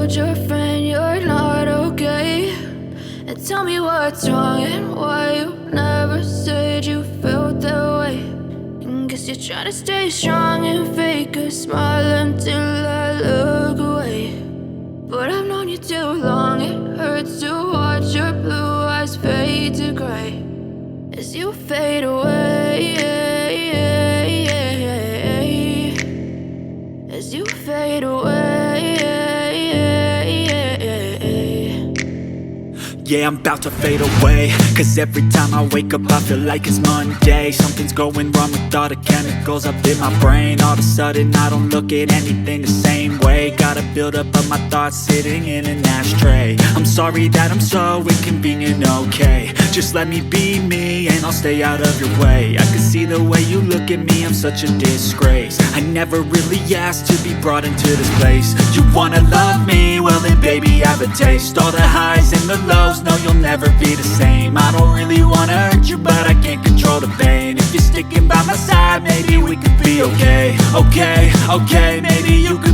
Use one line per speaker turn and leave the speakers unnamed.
told your friend you're not okay, and tell me what's wrong and why you never said you felt that way. And guess you're trying to stay strong and fake a smile until I look away. But I've known you too long, it hurts to watch your blue eyes fade to gray as you fade away, as you fade away.
Yeah, I'm about to fade away, cause every time I wake up I feel like it's Monday. Something's going wrong with all the chemicals up in my brain. All of a sudden I don't look at anything the same way. Gotta build up of my thoughts sitting in an ashtray. I'm sorry that I'm so inconvenient, okay. Just let me be me and I'll stay out of your way. I can see the way you look at me, I'm such a disgrace. I never really asked to be brought into this place. You wanna love me? Well then baby I have a taste. All the highs and the lows, no you'll never be the same. I don't really wanna hurt you but I can't control the pain. If you're sticking by my side maybe we could be okay. Okay, maybe you could